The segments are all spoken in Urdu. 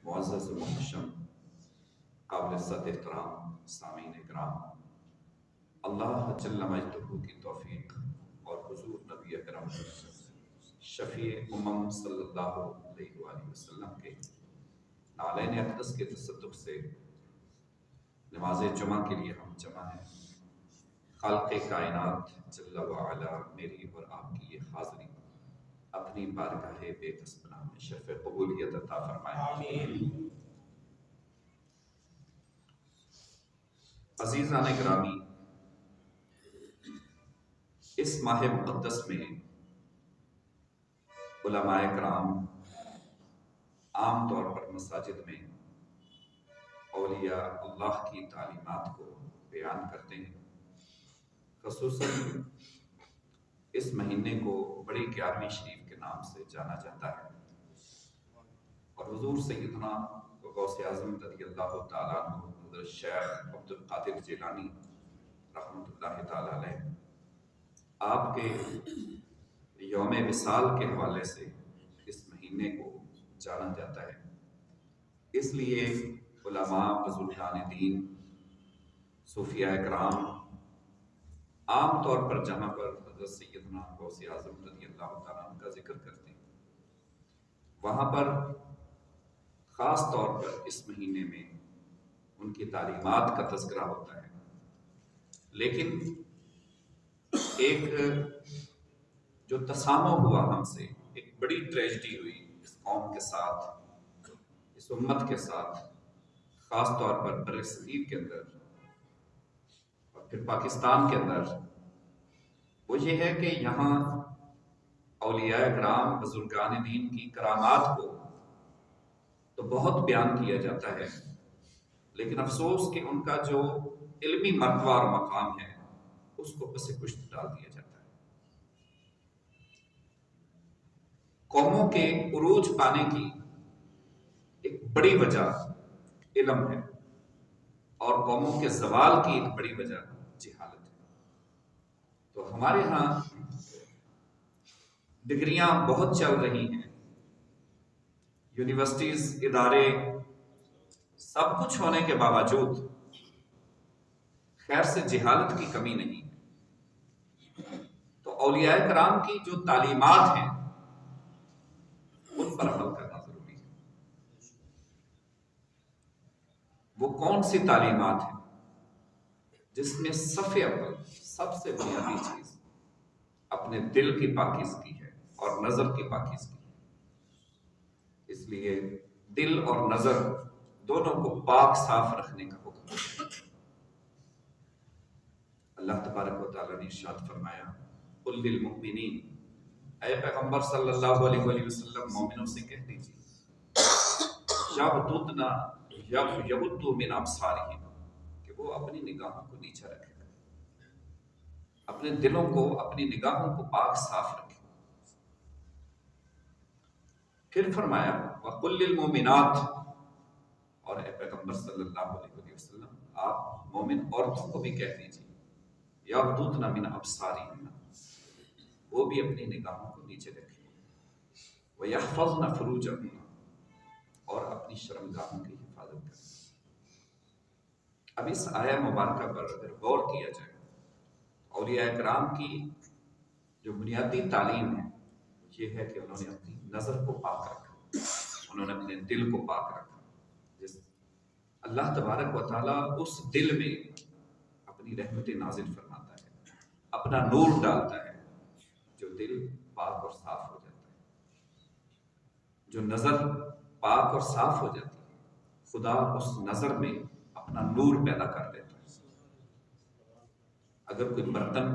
معزز و محتشم قابل صد احترام سامعین کرام، اللہ جل مجدہ کی توفیق اور حضور نبی اکرم شفیع امم صلی اللہ علیہ وآلہ وسلم کے نالین اقدس کے تصدق سے نماز جمعہ کے لیے ہم جمع ہیں۔ خالق کائنات جل وعلا میری اور آپ کی یہ حاضری اپنی بارگاہ بے کس پناہ میں شرف قبولیت عطا فرمائے۔ آمین۔ عزیزان گرامی، اس ماہ مقدس میں علماء کرام عام طور پر مساجد میں اولیاء اللہ کی تعلیمات کو بیان کرتے ہیں۔ خصوصاً اس مہینے کو بڑی 11ویں شریف کے نام سے جانا جاتا ہے، اور حضور سیدنا غوث اعظم رضی اللہ تعالیٰ عنہ حضرت شیخ عبد القادر جیلانی رحمۃ اللہ تعالیٰ علیہ آپ کے یوم وصال کے حوالے سے اس مہینے کو جانا جاتا ہے۔ اس لیے علماء، بزرگان دین، صوفیاء کرام عام طور پر جہاں پر حضرت سیدنا غوث اعظم رضی اللہ تعالیٰ عنہ کا ذکر کرتے ہیں، وہاں پر خاص طور پر اس مہینے میں ان کی تعلیمات کا تذکرہ ہوتا ہے۔ لیکن ایک جو تسامح ہوا ہم سے، ایک بڑی ٹریجڈی ہوئی اس قوم کے ساتھ، اس امت کے ساتھ، خاص طور پر بر صغیر کے اندر اور پھر پاکستان کے اندر، وہ یہ ہے کہ یہاں اولیاء کرام، بزرگان دین کی کرامات کو تو بہت بیان کیا جاتا ہے، لیکن افسوس کہ ان کا جو علمی مرتبہ اور مقام ہے اس کو پس پشت ڈال دیا جاتا ہے۔ قوموں کے عروج پانے کی ایک بڑی وجہ علم ہے، اور قوموں کے زوال کی ایک بڑی وجہ جہالت ہے۔ تو ہمارے ہاں ڈگریاں بہت چل رہی ہیں، یونیورسٹیز، ادارے، سب کچھ ہونے کے باوجود خیر سے جہالت کی کمی نہیں ہے۔ تو اولیاء کرام کی جو تعلیمات ہیں ان پر عمل کرنا ضروری ہے۔ وہ کون سی تعلیمات ہیں جس میں صف اول، سب سے بنیادی چیز اپنے دل کی پاکیزگی ہے اور نظر کی پاکیزگی ہے۔ اس لیے دل اور نظر دونوں کو پاک صاف رکھنے کا حکم ہے۔ اللہ تبارک و تعالیٰ نے ارشاد فرمایا، قل للمؤمنین، اے پیغمبر صلی اللہ علیہ وآلہ وسلم مومنوں سے کہہ دیجیے، یغضوا من ابصارہم، کہ وہ اپنی نگاہوں کو نیچے رکھیں، اپنے دلوں کو، اپنی نگاہوں کو پاک صاف رکھیں۔ پھر فرمایا وقل للمؤمنات، اور اے پیغمبر صلی اللہ علیہ وآلہ وسلم آپ مومن عورتوں کو بھی کہہ دیجیے، یغضضن من ابصارہن، وہ بھی اپنی نگاہوں کو نیچے رکھیں، وَيَحْفَظْنَ فُرُوجَهُنَّ، اور اپنی شرمگاہوں کی حفاظت کریں۔ اب اس آیہ مبارکہ پر اگر غور کیا جائے، اولیاء کرام کی جو بنیادی تعلیم ہے یہ ہے کہ انہوں نے اپنی نظر کو پاک رکھا، انہوں نے اپنے دل کو پاک رکھا۔ جس اللہ تبارک و تعالیٰ اس دل میں اپنی رحمت نازل فرماتا ہے، اپنا نور ڈالتا ہے، جو دل پاک اور صاف ہو جاتا ہے، جو نظر پاک اور صاف ہو جاتی ہے، خدا اس نظر میں اپنا نور پیدا کر دیتا ہے۔ اگر کوئی برتن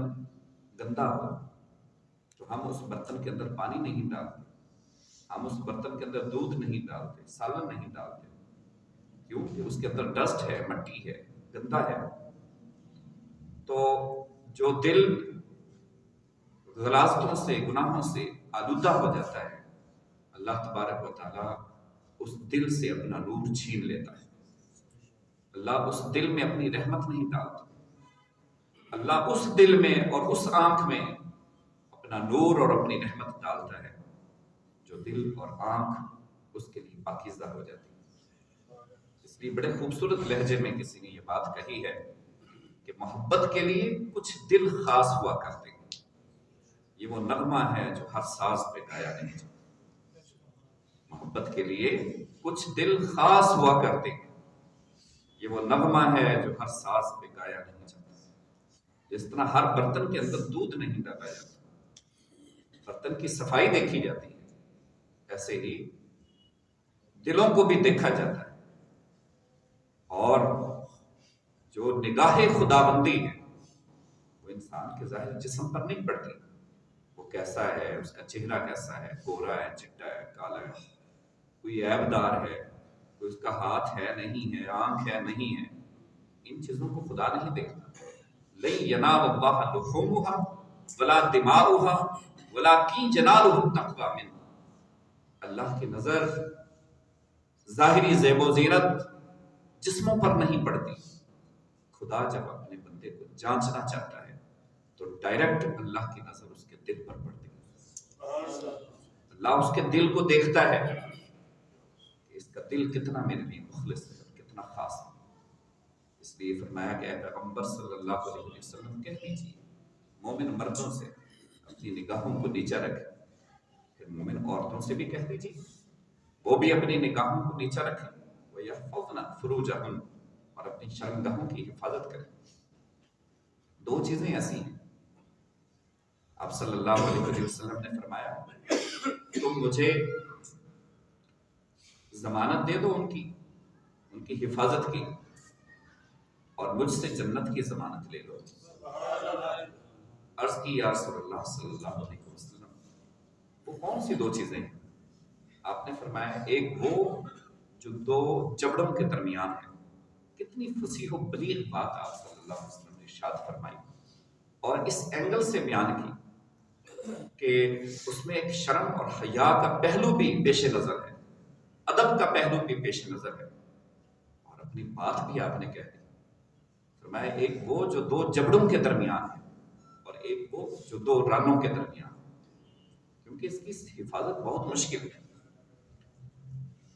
گندا ہو تو ہم اس برتن کے اندر پانی نہیں ڈالتے، ہم اس برتن کے اندر دودھ نہیں ڈالتے، سالن نہیں ڈالتے، کیونکہ اس کے اندر ڈسٹ ہے، مٹی ہے، گندا ہے۔ تو جو دل غلاظتوں سے، گناہوں سے آلودہ ہو جاتا ہے، اللہ تبارک و تعالیٰ اس دل سے اپنا نور چھین لیتا ہے۔ اللہ اس دل میں اپنی رحمت نہیں ڈالتا، اللہ اس دل میں اور اس آنکھ میں اپنا نور اور اپنی رحمت ڈالتا ہے، جو دل اور آنکھ اس کے لیے پاکیزہ ہو جاتی ہے۔ اس لیے بڑے خوبصورت لہجے میں کسی نے یہ بات کہی ہے کہ محبت کے لیے کچھ دل خاص ہوا کرتے ہیں، یہ وہ نغمہ ہے جو ہر ساز پہ گایا نہیں جاتا۔ محبت کے لیے کچھ دل خاص ہوا کرتے ہیں، یہ وہ نغمہ ہے جو ہر ساز پہ گایا نہیں جاتا۔ جس طرح ہر برتن کے اندر دودھ نہیں ڈالا جاتا، برتن کی صفائی دیکھی جاتی ہے، ایسے ہی دلوں کو بھی دیکھا جاتا ہے، اور جو نگاہ خداوندی ہے وہ انسان کے ظاہر جسم پر نہیں پڑتی، وہ کیسا ہے، اس کا چہرہ کیسا ہے، گورا ہے، چٹا ہے، کالا ہے، کوئی عیب دار ہے، کوئی اس کا ہاتھ ہے نہیں ہے، آنکھ ہے نہیں ہے، ان چیزوں کو خدا نہیں دیکھتا۔ لن ینال اللہ لحومها ولا دماؤها ولکن ینالہ التقوی منکم۔ اللہ کی نظر ظاہری زیب و زینت جسموں پر نہیں پڑتی، خدا جب اپنے بندے کو جانچنا چاہتا ہے تو ڈائریکٹ اللہ کی نظر اس کے دل پر پڑتی ہے۔ اللہ اس کے دل کو دیکھتا ہے کہ اس کا دل کتنا میرے لیے مخلص ہے، کتنا خاص ہے۔ اس لیے فرمایا کہ اے پیغمبر صلی اللہ علیہ وسلم کہہ دیجیے مومن مردوں سے اپنی نگاہوں کو نیچا رکھے، پھر مومن عورتوں سے بھی کہہ دیجیے وہ بھی اپنی نگاہوں کو نیچا رکھیں، وَيَحْفَظْنَ فُرُوجَهُنَّ، اور اپنی شرمگاہوں کی حفاظت کریں۔ دو چیزیں ایسی ہیں، آپ صلی اللہ علیہ وسلم نے فرمایا تم مجھے ضمانت دے دو ان کی حفاظت کی، اور مجھ سے جنت کی ضمانت لے لو۔ عرض کی یا رسول اللہ صلی اللہ علیہ وسلم وہ کون سی دو چیزیں ہیں؟ آپ نے فرمایا ایک وہ جو دو جبڑوں کے درمیان ہے۔ کتنی فصیح و بلیغ بات آپ صلی اللہ علیہ وسلم نے ارشاد فرمائی، اور اس اینگل سے بیان کی کہ اس میں ایک شرم اور حیا کا پہلو بھی پیش نظر ہے، ادب کا پہلو بھی پیش نظر ہے، اور اپنی بات بھی آپ نے کہہ دی۔ فرمایا ایک وہ جو دو جبڑوں کے درمیان ہے، اور ایک وہ جو دو رانوں کے درمیان ہے، کیونکہ اس کی حفاظت بہت مشکل ہے۔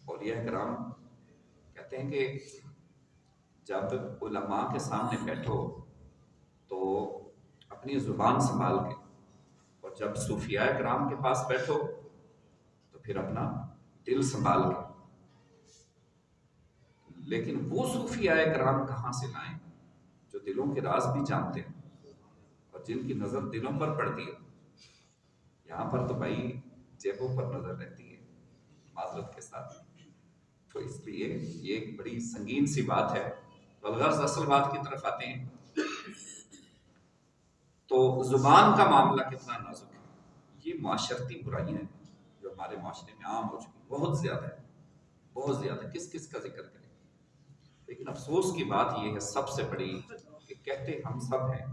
اولیاء کرام کہتے ہیں کہ جب علماء کے سامنے بیٹھو تو اپنی زبان سنبھال کے، اور جب صوفیاء کرام کے پاس بیٹھو تو پھر اپنا دل سنبھال کے۔ لیکن وہ صوفیاء کرام کہاں سے لائیں جو دلوں کے راز بھی جانتے ہیں اور جن کی نظر دلوں پر پڑتی ہے؟ یہاں پر تو بھائی جیبوں پر نظر رہتی ہے، معذرت کے ساتھ۔ تو اس لیے یہ ایک بڑی سنگین سی بات ہے۔ الغرض اصل بات کی طرف آتے ہیں تو زبان کا معاملہ کتنا نازک ہے۔ یہ معاشرتی برائیاں ہیں جو ہمارے معاشرے میں عام ہو چکی ہیں، بہت زیادہ ہے، بہت زیادہ۔ کس کا ذکر کریں؟ لیکن افسوس کی بات یہ ہے سب سے بڑی کہ کہتے ہم سب ہیں،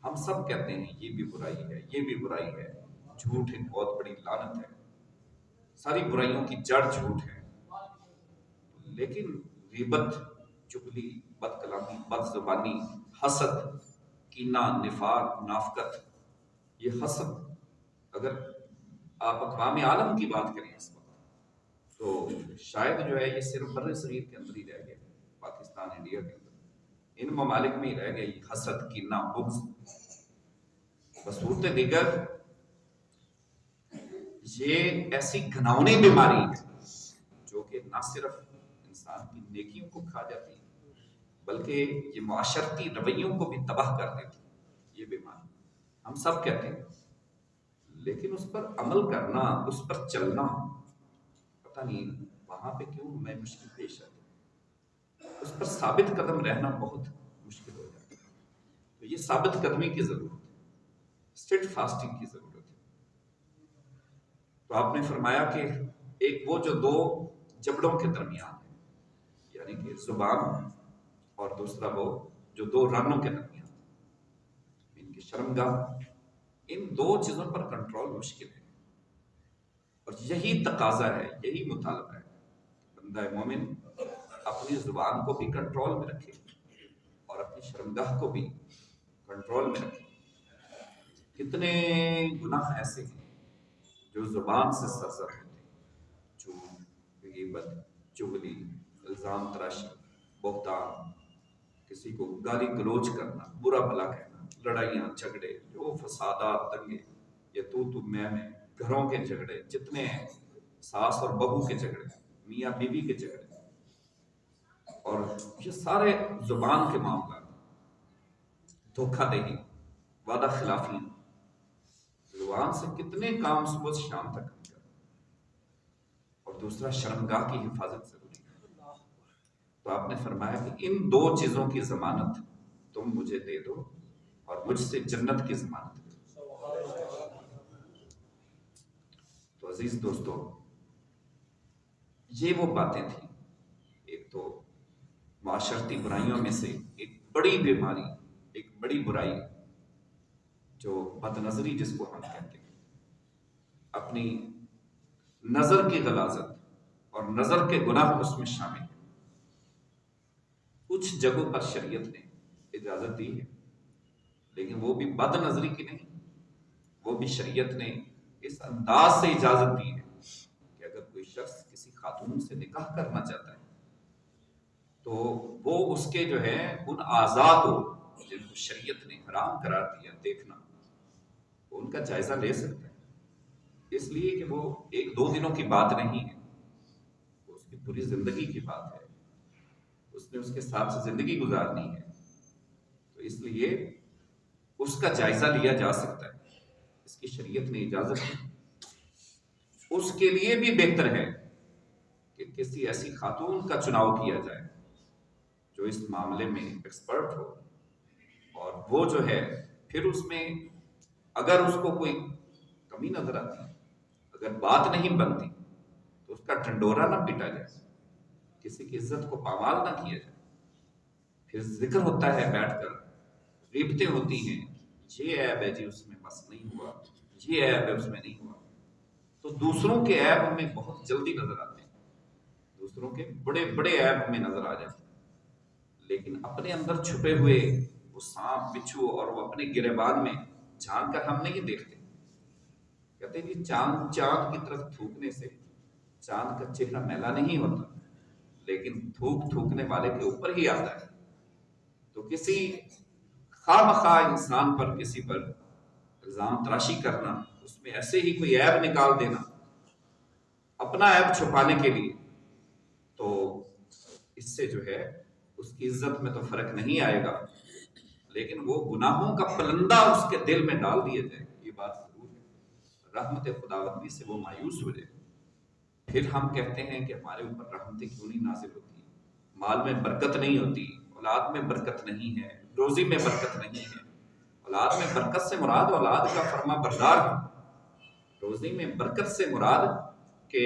ہم سب کہتے ہیں یہ بھی برائی ہے، یہ بھی برائی ہے، جھوٹ ایک بہت بڑی لعنت ہے، ساری برائیوں کی جڑ جھوٹ ہے۔ لیکن غیبت، چغلی، بد کلامی، بد زبانی، حسد، کینہ، نفاق، منافقت، یہ حسد اگر آپ اقوام عالم کی بات کریں اس وقت تو شاید جو ہے یہ صرف بر صغیر کے اندر ہی رہ گیا، پاکستان، انڈیا کے اندر، ان ممالک میں ہی رہ گیا یہ حسد، کینہ، بغض۔ بصورت دیگر یہ ایسی گھناؤنی بیماری ہے جو کہ نہ صرف انسان کی نیکیوں کو کھا جاتی ہے بلکہ یہ معاشرتی رویوں کو بھی تباہ کر دیتی ہے۔ یہ بیماری ہم سب کہتے ہیں، لیکن اس پر عمل کرنا، اس پر چلنا، پتہ نہیں وہاں پہ کیوں میں مشکل پیش آتی ہے، اس پر ثابت قدم رہنا بہت مشکل ہو جاتا ہے۔ تو یہ ثابت قدمی کی ضرورت ہے، اسٹیڈ فاسٹنگ کی ضرورت ہے۔ تو آپ نے فرمایا کہ ایک وہ جو دو جبڑوں کے درمیان ہے، یعنی کہ زبان، اور دوسرا وہ جو دو رانوں کے درمیان، ان کی شرمگاہ، ان دو چیزوں پر کنٹرول مشکل ہے، اور یہی تقاضا ہے، یہی مطالبہ ہے بندہ مومن اپنی زبان کو بھی کنٹرول میں رکھے اور اپنی شرمگاہ کو بھی کنٹرول میں رکھے۔ کتنے گناہ ایسے ہیں جو زبان سے سرزد ہوتے ہیں، جھوٹ، غیبت، چغلی، الزام تراشی، بہتان، کسی کو گالی گلوچ کرنا، برا بھلا کہنا، لڑائیاں جھگڑے، جو فسادات دنگے، یہ تو میں گھروں کے جھگڑے جتنے ہیں، ساس اور بہو کے جھگڑے، میاں بیوی کے جھگڑے، اور یہ سارے زبان کے معاملات، دھوکہ دہی، وعدہ خلافی، زبان سے کتنے کام صبح سے شام تک نہیں کرتے۔ اور دوسرا شرمگاہ کی حفاظت ضروری ہے۔ تو آپ نے فرمایا کہ ان دو چیزوں کی ضمانت تم مجھے دے دو اور مجھ سے جنت کی ضمانت دے دو۔ تو عزیز دوستو، یہ وہ باتیں تھیں، ایک تو معاشرتی برائیوں میں سے ایک بڑی بیماری، ایک بڑی برائی جو بد نظری جس کو ہم کہتے ہیں، اپنی نظر کی غلاظت اور نظر کے گناہ اس میں شامل ہے۔ کچھ جگہوں پر شریعت نے اجازت دی ہے، لیکن وہ بھی بد نظری کی نہیں، وہ بھی شریعت نے اس انداز سے اجازت دی ہے کہ اگر کوئی شخص کسی خاتون سے نکاح کرنا چاہتا ہے تو وہ اس کے جو ہے ان اعضاء کو جن کو شریعت نے حرام قرار دیا دیکھنا، ان کا جائزہ لے سکتا ہے، اس لیے کہ وہ ایک دو دنوں کی بات نہیں ہے، وہ اس کی پوری زندگی کی بات ہے، اس نے اس کے ساتھ زندگی گزارنی ہے، تو اس لیے اس کا جائزہ لیا جا سکتا ہے، اس کی شریعت نے اجازت دی۔ اس کے لیے بھی بہتر ہے کہ کسی ایسی خاتون کا چناؤ کیا جائے جو اس معاملے میں ایکسپرٹ ہو، اور وہ جو ہے پھر اس میں اگر اس کو کوئی کمی نظر آتی، اگر بات نہیں بنتی تو اس کا ڈھنڈورا نہ پیٹا جائے، کسی کی عزت کو پامال نہ کیا جائے، پھر ذکر ہوتا ہے بیٹھ کر، غیبتیں ہوتی ہیں، یہ عیب ہے جی اس میں بس نہیں ہوا، یہ عیب ہے اس میں نہیں ہوا، تو دوسروں کے عیب ہمیں بہت جلدی نظر آتے ہیں، دوسروں کے بڑے بڑے عیب ہمیں نظر آ جاتے ہیں، لیکن اپنے اندر چھپے ہوئے وہ سانپ بچھو اور وہ اپنے گریبان میں جھانک کر ہم نہیں دیکھتے۔ کہتے ہیں کہ چاند کی طرف تھوکنے سے چاند کا چہرہ میلا نہیں ہوتا، لیکن تھوکنے والے کے اوپر ہی آتا ہے۔ تو کسی خواہ مخواہ انسان پر کسی پر الزام تراشی کرنا، اس میں ایسے ہی کوئی عیب نکال دینا اپنا عیب چھپانے کے لیے، تو اس سے جو ہے اس کی عزت میں تو فرق نہیں آئے گا، لیکن وہ گناہوں کا پلندہ اس کے دل میں ڈال دیے جائے، یہ بات ضرور ہے، رحمت خداوندی سے وہ مایوس ہو جائے۔ پھر ہم کہتے ہیں کہ ہمارے اوپر رحمتیں کیوں نہیں نازل ہوتی، مال میں برکت نہیں ہوتی، اولاد میں برکت نہیں ہے، روزی میں برکت نہیں ہے۔ اولاد میں برکت سے مراد اولاد کا فرما بردار ہو، روزی میں برکت سے مراد کہ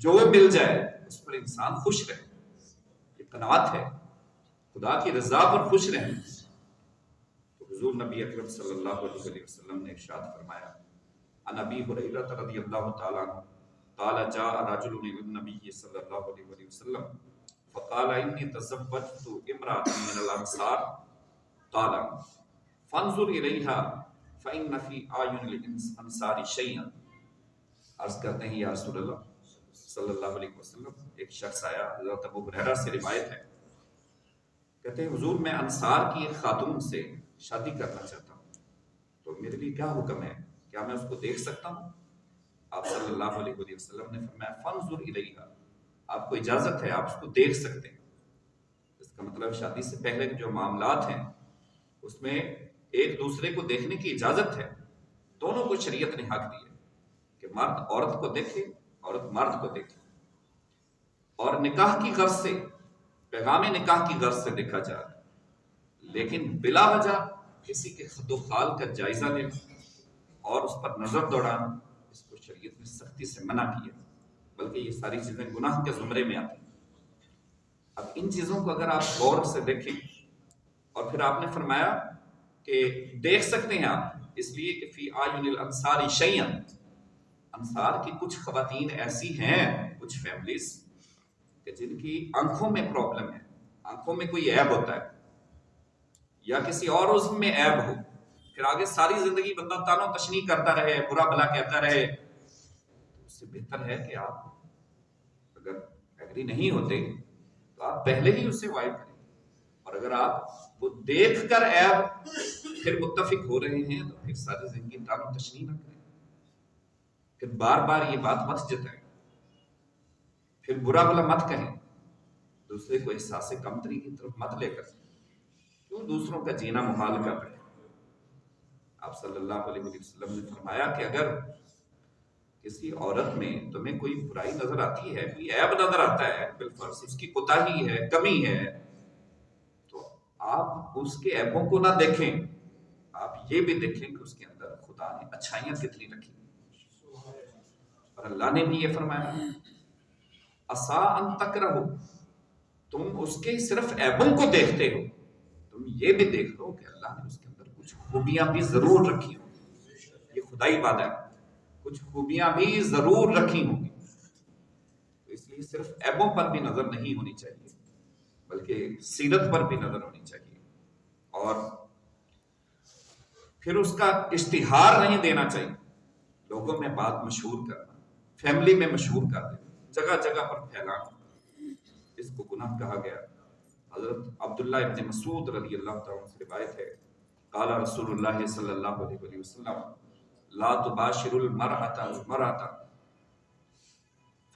جو مل جائے اس پر انسان خوش رہے، یہ قناعت ہے، خدا کی رضا پر خوش رہنا۔ تو حضور نبی اکرم صلی اللہ علیہ وسلم نے ارشاد فرمایا، عن ابی ہریرہ رضی اللہ تعالیٰ عنہ قال جاء رجل الى النبي صلی اللہ علیہ وسلم فقال انی تزوجت امرأة من الانصار قال فانظر الیها فان فی اعین الانصار شیئا۔ عرض کرتے ہیں یا رسول اللہ صلی اللہ علیہ وسلم، ایک شخص آیا، حضرت ابو ہریرہ سے روایت ہے، کہتے ہیں حضور میں انصار کی ایک خاتون سے شادی کرنا چاہتا ہوں، تو میرے لیے کیا حکم ہے، کیا میں اس کو دیکھ سکتا ہوں؟ آپ صلی اللہ علیہ وسلم نے فرمایا فانظر الیہا، آپ کو اجازت ہے، آپ اس کو دیکھ سکتے ہیں۔ اس کا مطلب شادی سے پہلے جو معاملات ہیں اس میں ایک دوسرے کو دیکھنے کی اجازت ہے، دونوں کو شریعت نے حق دیا کہ مرد عورت کو دیکھے، عورت مرد کو دیکھے، اور نکاح کی غرض سے، پیغام نکاح کی غرض سے دیکھا جا رہا ہے، لیکن بلا وجہ کسی کے خد و خال کا جائزہ لینا اور اس پر نظر دوڑانا، اس کو شریعت نے سختی سے منع کیا، بلکہ یہ ساری چیزیں گناہ کے زمرے میں آتی ہیں۔ اب ان چیزوں کو اگر آپ غور سے دیکھیں، اور پھر آپ نے فرمایا کہ دیکھ سکتے ہیں آپ، اس لیے کہ فی اعین الانصار شیئا، انصار کی کچھ خواتین ایسی ہیں، کچھ فیملیز کہ جن کی آنکھوں میں پرابلم ہے، آنکھوں میں کوئی عیب ہوتا ہے یا کسی اور عضو میں عیب ہو، پھر آگے ساری زندگی بندہ تانو تشنیع کرتا رہے، برا بھلا کہتا رہے، اس سے بہتر ہے کہ آپ اگر اگر یہ نہیں ہوتے تو آپ پہلے ہی اس سے وائڈ کریں. اور اگر آپ وہ دیکھ کر عیب پھر متفق ہو رہے ہیں تو پھر ساری زندگی تعلق تشریح نہ کریں. پھر بار بار یہ بات مت جتائیں، پھر برا بلا مت کہیں، دوسرے کو احساس کمتری کی طرف مت لے کر کیوں دوسروں کا جینا محال کر رہے ہیں. آپ صلی اللہ علیہ وسلم نے فرمایا کہ اگر کسی عورت میں تمہیں کوئی برائی نظر آتی ہے، کوئی عیب نظر آتا ہے، بالفرض اس کی کوتاہی ہے، کمی ہے، تو آپ اس کے عیبوں کو نہ دیکھیں، آپ یہ بھی دیکھیں کہ اس کے اندر خدا نے اچھائیاں کتنی رکھی. اور اللہ نے بھی یہ فرمایا عسیٰ ان تکرہو، تم اس کے صرف عیبوں کو دیکھتے ہو، تم یہ بھی دیکھ لو کہ اللہ نے اس کے اندر کچھ خوبیاں بھی ضرور رکھی ہوں. یہ خدائی وعدہ ہے، کچھ خوبیاں بھی ضرور رکھی ہوں گی. تو اس لیے صرف عیبوں پر بھی نظر نہیں ہونی چاہیے بلکہ سیرت پر بھی نظر ہونی چاہیے. اور پھر اس کا اشتہار نہیں دینا چاہیے، لوگوں میں بات مشہور کرنا، فیملی میں مشہور کر دینا، جگہ جگہ پر پھیلانا، اس کو گناہ کہا گیا. حضرت عبداللہ ابن مسعود رضی اللہ تعالیٰ عنہ سے روایت ہے، قال رسول اللہ صلی اللہ علیہ وسلم لا تباشر المرأة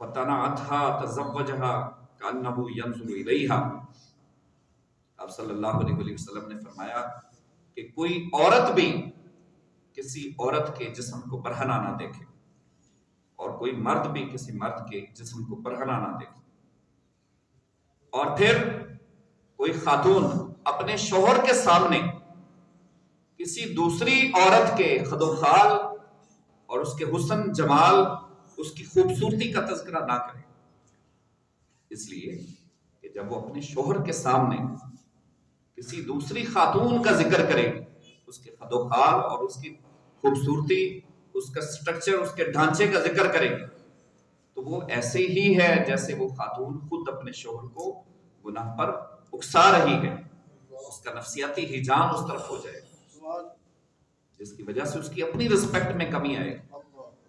فتنعتها تزوجها كأنه ينظر إليها. آپ صلی اللہ علیہ وسلم نے فرمایا کہ کوئی عورت بھی کسی عورت کے جسم کو برہنہ نہ دیکھے، اور کوئی مرد بھی کسی مرد کے جسم کو برہنہ نہ دیکھے. اور پھر کوئی خاتون اپنے شوہر کے سامنے کسی دوسری عورت کے خد و خال اور اس کے حسن جمال، اس کی خوبصورتی کا تذکرہ نہ کرے. اس لیے کہ جب وہ اپنے شوہر کے سامنے کسی دوسری خاتون کا ذکر کرے گی، اس کے خد و خال اور اس کی خوبصورتی، اس کا سٹرکچر، اس کے ڈھانچے کا ذکر کرے گی، تو وہ ایسے ہی ہے جیسے وہ خاتون خود اپنے شوہر کو گناہ پر اکسا رہی ہے. اس کا نفسیاتی ہیجان اس طرف ہو جائے گا، جس کی وجہ سے اس کی اپنی رسپیکٹ میں کمی آئے گی.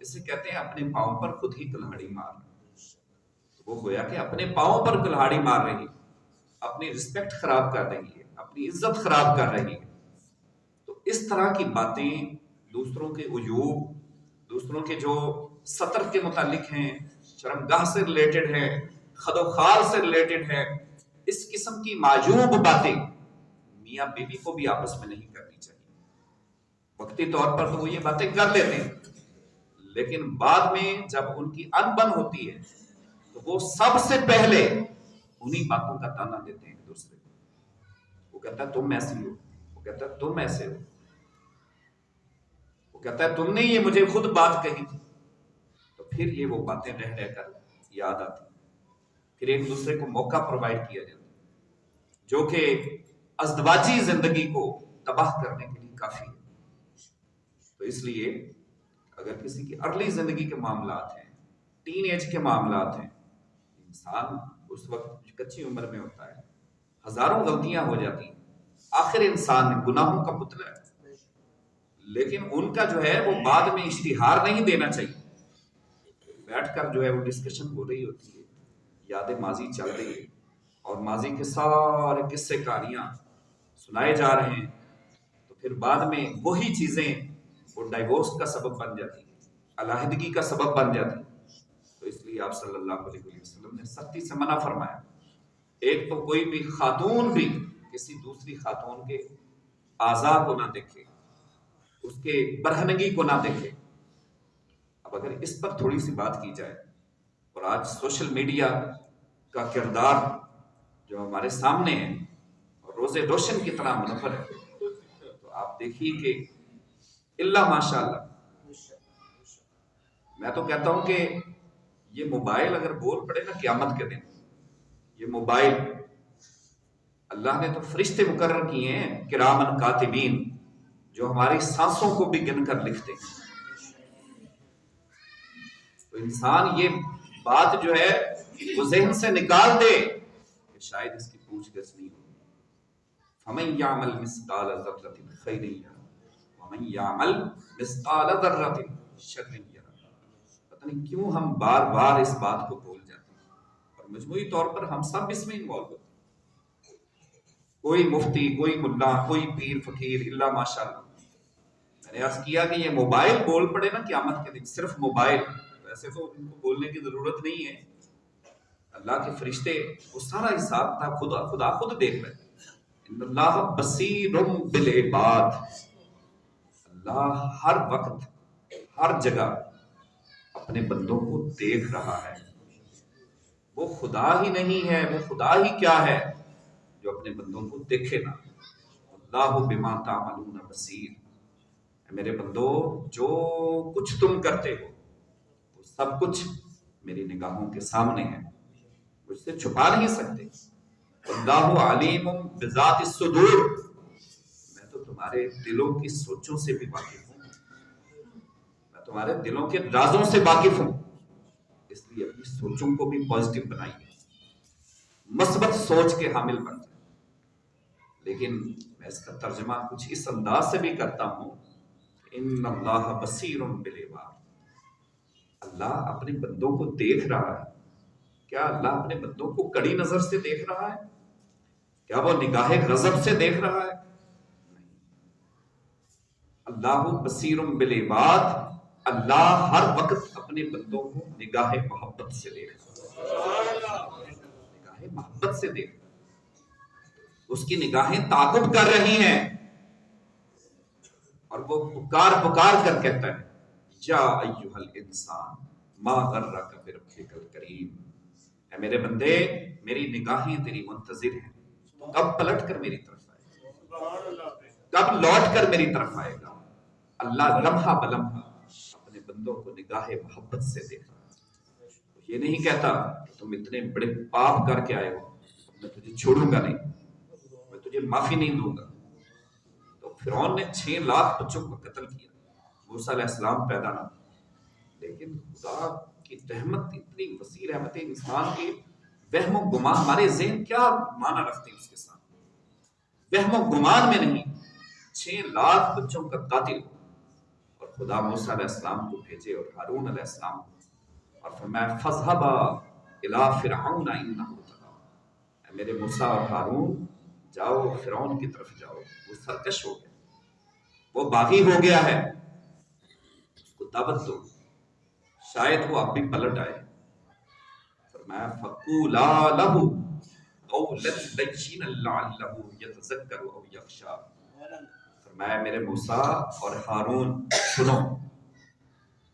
اسے کہتے ہیں اپنے پاؤں پر خود ہی کلہاڑی مار. وہ گویا کہ اپنے پاؤں پر کلہاڑی مار رہی ہے، اپنی رسپیکٹ خراب کر رہی ہے، اپنی عزت خراب کر رہی ہے. تو اس طرح کی باتیں دوسروں کے عیوب، دوسروں کے جو سطر کے متعلق ہیں، شرمگاہ سے ریلیٹڈ ہیں، خد و خال سے ریلیٹڈ ہیں، اس قسم کی معیوب باتیں میاں بیوی کو بھی آپس میں نہیں کرنی چاہیے. وقتی طور پر تو وہ یہ باتیں کر لیتے ہیں، لیکن بعد میں جب ان کی انبن ہوتی ہے تو وہ سب سے پہلے انہی باتوں کا تانا دیتے ہیں ایک دوسرے کو. وہ کہتا ہے تم ایسی ہو، وہ کہتا ہے تم ایسے ہو، وہ کہتا ہے تم نے یہ مجھے خود بات کہی تھی. تو پھر یہ وہ باتیں رہ رہ کر یاد آتی، پھر ایک دوسرے کو موقع پرووائڈ کیا جاتا جو کہ ازدواجی زندگی کو تباہ کرنے کے لیے کافی ہے. تو اس لیے اگر کسی کی ارلی زندگی کے معاملات ہیں، ٹین ایج کے معاملات ہیں، انسان اس وقت کچی عمر میں ہوتا ہے، ہزاروں غلطیاں ہو جاتی ہیں، آخر انسان گناہوں کا پتلا ہے، لیکن ان کا جو ہے وہ بعد میں اشتہار نہیں دینا چاہیے. بیٹھ کر جو ہے وہ ڈسکشن ہو رہی ہوتی ہے، یاد ماضی چل رہی ہے، اور ماضی کے سارے قصے کہانیاں سنائے جا رہے ہیں، تو پھر بعد میں وہی چیزیں وہ ڈائیورس کا سبب بن جاتی ہیں، علیحدگی کا سبب بن جاتی ہیں. تو اس لیے آپ صلی اللہ علیہ وسلم نے سختی سے منع فرمایا. ایک تو کوئی بھی خاتون بھی کسی دوسری خاتون کے اعضاء کو نہ دیکھے، اس کے برہنگی کو نہ دیکھے. اب اگر اس پر تھوڑی سی بات کی جائے، اور آج سوشل میڈیا کا کردار جو ہمارے سامنے ہے اور روزے روشن کی طرح منور ہے، تو آپ دیکھیے کہ اللہ ماشاء اللہ، میں تو کہتا ہوں کہ یہ موبائل اگر بول پڑے نا قیامت کے دن، یہ موبائل اللہ نے تو فرشتے مقرر کیے ہیں کرامن کاتبین، جو ہماری سانسوں کو بھی گن کر لکھتے ہیں. تو انسان یہ بات جو ہے وہ ذہن سے نکال دے کہ شاید اس کی پوچھ گچھ نہیں ہوگی. فَمَن يَعْمَلْ مِثْقَالَ ذَرَّةٍ خَيْرًا يَرَهُ وَمَن يَعْمَلْ مِثْقَالَ ذَرَّةٍ شَرًّا يَرَهُ. پتہ نہیں کیوں ہم بار بار اس بات کو بھول جاتے ہیں، اور مجموعی طور پر ہم سب اس میں انوالو ہوتے ہیں، کوئی مفتی، کوئی ملا، کوئی پیر فقیر الا ماشاء اللہ۔ میں نے عرض کیا کہ یہ موبائل بول پڑے نا قیامت کے دن، صرف موبائل، ویسے تو ان کو بولنے کی ضرورت نہیں ہے، اللہ کے فرشتے وہ سارا حساب تھا خدا خود دیکھ رہے ہیں۔ ان اللہ بصیر بالعباد، اللہ ہر وقت ہر جگہ اپنے بندوں کو دیکھ رہا ہے۔ وہ خدا ہی نہیں ہے، وہ خدا ہی کیا ہے جو اپنے بندوں کو دیکھے نا۔ اللہ بما تعملون بصیر، میرے بندو جو کچھ تم کرتے ہو وہ سب کچھ میری نگاہوں کے سامنے ہے، مجھ سے چھپا نہیں سکتے۔ اللہ علیم بذات الصدور، میں تو تمہارے دلوں کی سوچوں سے بھی واقف ہوں، میں تمہارے دلوں کے رازوں سے واقف ہوں، اس لیے اپنی سوچوں کو بھی پازیٹو بنائیے، مثبت سوچ کے حامل بن جائیں۔ لیکن میں اس کا ترجمہ کچھ اس انداز سے بھی کرتا ہوں، ان اللہ بصیر بالعباد، اللہ اپنے بندوں کو دیکھ رہا ہے۔ کیا اللہ اپنے بندوں کو کڑی نظر سے دیکھ رہا ہے؟ کیا وہ نگاہ غضب سے دیکھ رہا ہے؟ نہیں، اللہ بصیر بالعباد، اللہ ہر وقت اپنے بندوں کو نگاہ محبت سے دیکھ رہا ہے، نگاہ محبت سے دیکھ رہا ہے، اس کی نگاہیں تعاقب کر رہی ہیں، اور وہ پکار کر کہتا ہے یا ایھا الانسان ما غرک بربک الکریم، اے میرے بندے میری نگاہیں تیری منتظر ہیں، کب پلٹ کر میری طرف آئے گا، کب لوٹ کر میری طرف آئے گا۔ اللہ لمحہ بلمحہ اپنے بندوں کو نگاہ محبت سے دیکھ رہا ہے۔ یہ نہیں کہتا کہ تم اتنے بڑے پاپ کر کے آئے ہو، میں تجھے چھوڑوں گا نہیں، میں تجھے معافی نہیں دوں گا۔ تو فرعون نے 6 لاکھ بچوں کو قتل کیا، موسیٰ علیہ السلام پیدا نہ، لیکن خدا کی رحمت اتنی وسیع رحمت ہے، انسان کے وہم و گمان، ہمارے ذہن کیا معنی رکھتے ہیں اس کے ساتھ، وہم و گمان میں نہیں، 6 لاکھ بچوں کا قاتل، اور خدا موسیٰ علیہ السلام کو بھیجے اور ہارون علیہ السلام کو، اور فرمایا فاذهبا الى فرعون انه طغى، اے میرے موسیٰ اور ہارون جاؤ فرعون کی طرف جاؤ، وہ سرکش ہو گیا، وہ باغی ہو گیا ہے، اس کو دعوت دو، شاید وہ اب بھی پلٹ آئے۔ فرمایا فقولا له قولا لینا لعلہ یتذکر او یخشی، فرمایا میرے موسیٰ اور ہارون سنو،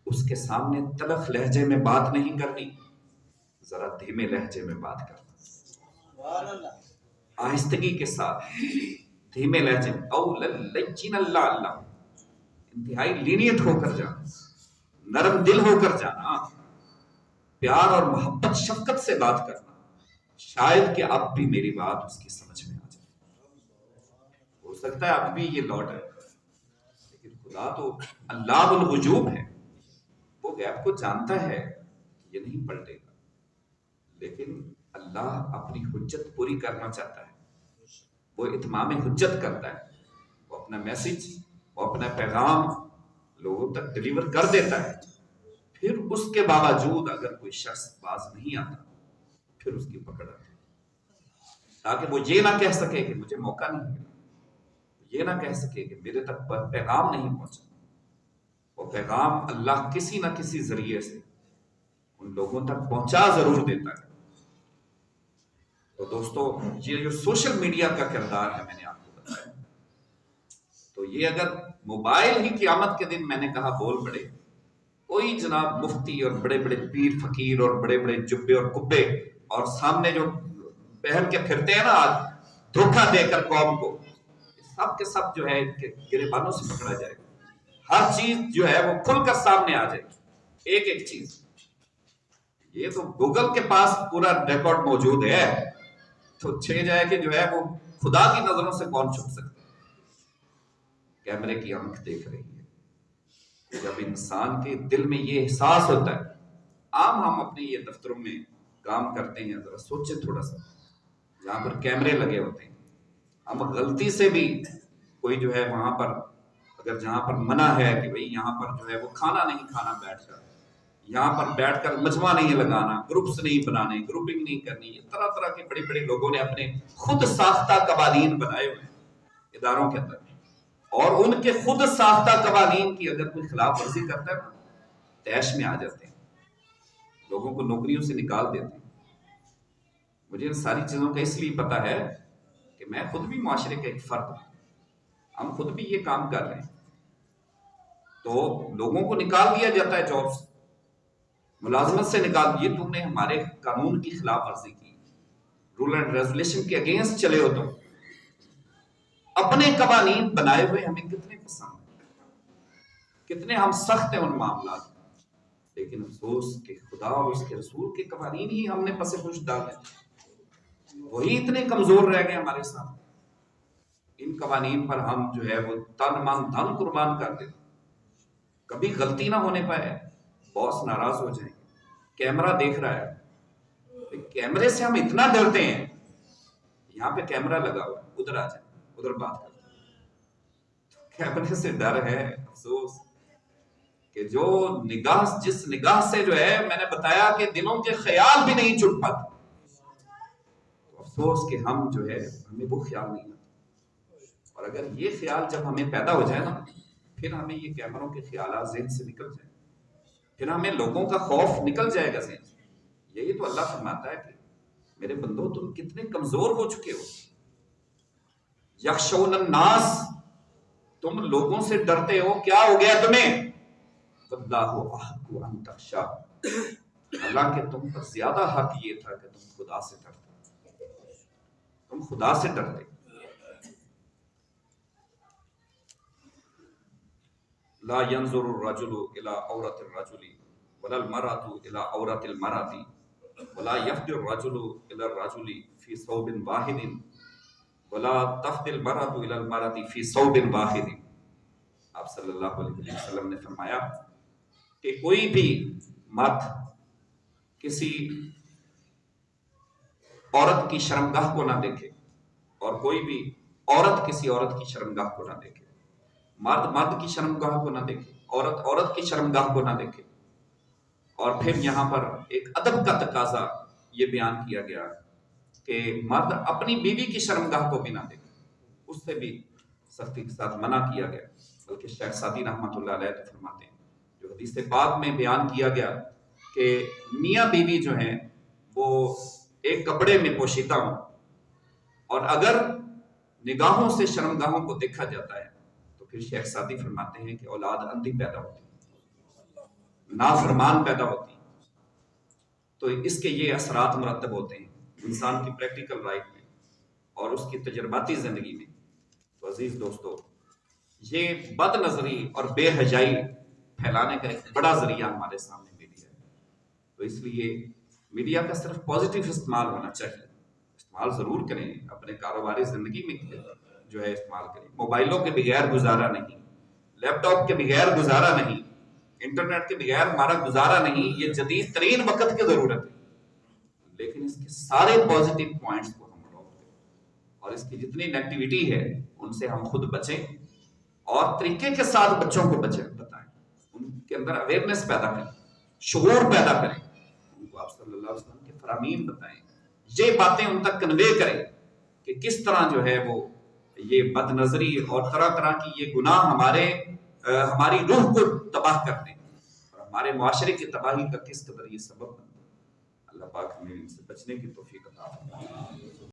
اس کے سامنے تلخ لہجے میں بات نہیں کرنی، ذرا دھیمے لہجے میں بات کرنا، آہستگی کے ساتھ دھیمے لہجے میں، قولا لینا لعلہ، انتہائی لینیت ہو کر جانا، نرم دل ہو کر جانا، پیار اور محبت شفقت سے بات کرنا، شاید کہ اب بھی میری بات اس کی سمجھ میں آ جائے، ہو سکتا ہے اب بھی یہ لوٹ ہے، لیکن خدا تو اللہ الغیوب ہے، وہ غیب کو جانتا ہے، یہ نہیں پلٹے گا، لیکن اللہ اپنی حجت پوری کرنا چاہتا ہے، وہ اتمام حجت کرتا ہے، وہ اپنا میسج، وہ اپنا پیغام لوگوں تک ڈیلیور کر دیتا ہے، پھر اس کے باوجود اگر کوئی شخص باز نہیں آتا پھر اس کی پکڑ آتی ہے، تاکہ وہ یہ نہ کہہ سکے کہ مجھے موقع نہیں ملا، یہ نہ کہہ سکے کہ میرے تک پیغام نہیں پہنچا، وہ پیغام اللہ کسی نہ کسی ذریعے سے ان لوگوں تک پہنچا ضرور دیتا ہے۔ تو دوستو یہ جو سوشل میڈیا کا کردار ہے میں نے آپ کو بتایا، تو یہ اگر موبائل ہی قیامت کے دن میں نے کہا بول پڑے، کوئی جناب مفتی اور بڑے بڑے پیر فقیر اور بڑے بڑے جبے اور کبے اور سامنے جو پہن کے پھرتے ہیں نا آج دھوکہ دے کر قوم کو، سب کے سب جو ہے ان کے گریبانوں سے پکڑا جائے گا، ہر چیز جو ہے وہ کھل کر سامنے آ جائے گی، ایک ایک چیز، یہ تو گوگل کے پاس پورا ریکارڈ موجود ہے، تو چھے جائے کہ جو ہے وہ خدا کی نظروں سے کون چھپ سکتا ہے، کیمرے کی آنکھ دیکھ رہی ہے۔ جب انسان کے دل میں یہ احساس ہوتا ہے، عام ہم اپنے یہ دفتروں میں کام کرتے ہیں، ذرا سوچیں تھوڑا سا، جہاں پر کیمرے لگے ہوتے ہیں، ہم غلطی سے بھی کوئی جو ہے وہاں پر اگر جہاں پر منع ہے کہ بھئی یہاں پر جو ہے وہ کھانا نہیں کھانا بیٹھ کر، یہاں پر بیٹھ کر مجمع نہیں لگانا، گروپس نہیں بنانے، گروپنگ نہیں کرنی، یہ طرح طرح کے بڑے بڑے لوگوں نے اپنے خود ساختہ قوانین بنائے ہوئے ہیں اداروں کے اندر، اور ان کے خود ساختہ قوانین کی اگر کوئی خلاف ورزی کرتا ہے نا، تیش میں آ جاتے ہیں، لوگوں کو نوکریوں سے نکال دیتے ہیں۔ مجھے ان ساری چیزوں کا اس لیے پتا ہے کہ میں خود بھی معاشرے کا ایک فرد ہوں، ہم خود بھی یہ کام کر رہے ہیں، تو لوگوں کو نکال دیا جاتا ہے جاب سے، ملازمت سے نکال دیے، تم نے ہمارے قانون کی خلاف ورزی کی، رول اینڈ ریگولیشن کے اگینسٹ چلے ہو، تم اپنے قوانین بنائے ہوئے ہمیں کتنے پسند ہیں، کتنے ہم سخت ہیں ان معاملات میں، لیکن افسوس کہ خدا اور اس کے رسول کے قوانین ہی ہم نے پس پش ڈالے، وہی اتنے کمزور رہ گئے ہمارے سامنے، ان قوانین پر ہم جو ہے وہ تن من دھن قربان کر دیتے، کبھی غلطی نہ ہونے پائے باس ناراض ہو جائیں، کیمرہ دیکھ رہا ہے، کیمرے سے ہم اتنا ڈرتے ہیں، یہاں پہ کیمرہ لگا ہوا ہے، ادھر آ جائیں، ادھر بات کرتے ہیں، کیمرے سے ڈر ہے، افسوس کہ جو نگاہ، جس نگاہ سے جو ہے میں نے بتایا کہ دلوں کے خیال بھی نہیں چھپ پاتے، افسوس کہ ہم جو ہے ہمیں وہ خیال نہیں آتا، اور اگر یہ خیال جب ہمیں پیدا ہو جائے نا، پھر ہمیں یہ کیمروں کے خیالات ذہن سے نکل جائیں، پھر ہمیں لوگوں کا خوف نکل جائے گا ذہن سے۔ یہی تو اللہ فرماتا ہے کہ میرے بندو تم کتنے کمزور ہو چکے ہو، یخشون الناس، تم لوگوں سے ڈرتے ہو، کیا ہو گیا تمہیں؟ واللہ احق ان تخشا، اللہ کہ تم پر زیادہ حق یہ تھا کہ تم خدا سے ڈرتے، تم خدا سے ڈرتے۔ لا ينظر الرجل الى عورت الرجل ولا المرأة الى عورت المرأة ولا يفضي الرجل الى الرجل في ثوب واحد ولا تفضي المرأة الى المرأة في ثوب واحد۔ آپ صلی اللہ علیہ وسلم نے فرمایا کہ کوئی بھی مرد کسی عورت کی شرمگاہ کو نہ دیکھے، اور کوئی بھی عورت کسی عورت کی شرمگاہ کو نہ دیکھے، مرد مرد کی شرمگاہ کو نہ دیکھے، عورت عورت کی شرمگاہ کو نہ دیکھے۔ اور پھر یہاں پر ایک ادب کا تقاضا یہ بیان کیا گیا کہ مرد اپنی بیوی کی شرمگاہ کو بھی نہ دیکھے، اس سے بھی سختی کے ساتھ منع کیا گیا، بلکہ شیخ سعدی رحمۃ اللہ علیہ تو فرماتے ہیں، جو حدیث پاک میں بیان کیا گیا کہ میاں بیوی جو ہیں وہ ایک کپڑے میں پوشیدہ ہوں، اور اگر نگاہوں سے شرمگاہوں کو دیکھا جاتا ہے تو پھر شیخ سعدی فرماتے ہیں کہ اولاد اندھی پیدا ہوتی ہے، نافرمان پیدا ہوتی ہے۔ تو اس کے یہ اثرات مرتب ہوتے ہیں انسان کی پریکٹیکل لائف میں اور اس کی تجرباتی زندگی میں۔ تو عزیز دوستو، یہ بد نظری اور بے حیائی پھیلانے کا ایک بڑا ذریعہ ہمارے سامنے میڈیا ہے، تو اس لیے میڈیا کا صرف پازیٹیو استعمال ہونا چاہیے، استعمال ضرور کریں، اپنے کاروباری زندگی میں جو ہے استعمال کریں، موبائلوں کے بغیر گزارا نہیں، لیپ ٹاپ کے بغیر گزارا نہیں، انٹرنیٹ کے بغیر ہمارا گزارا نہیں، یہ جدید ترین وقت کی ضرورت ہے، لیکن اس کے سارے پازیٹیو پوائنٹس کو ہم اڈاپٹ کریں، اور اس کی جتنی نیگیٹیوٹی ہے ان سے ہم خود بچیں، اور طریقے کے ساتھ بچوں کو بتائیں، ان کے اندر اویئرنیس پیدا کریں، شعور پیدا کریں، ان کو آپ صلی اللہ علیہ وسلم کے فرامین بتائیں، یہ باتیں ان تک کنوے کریں کہ کس طرح جو ہے وہ یہ بد نظری اور طرح طرح کی یہ گناہ ہماری روح کو تباہ کرتے ہیں، اور ہمارے معاشرے کی تباہی کا کس قدر یہ سبب بنتا ہے۔ اللہ پاک ہمیں ان سے بچنے کی توفیق عطا فرمائے۔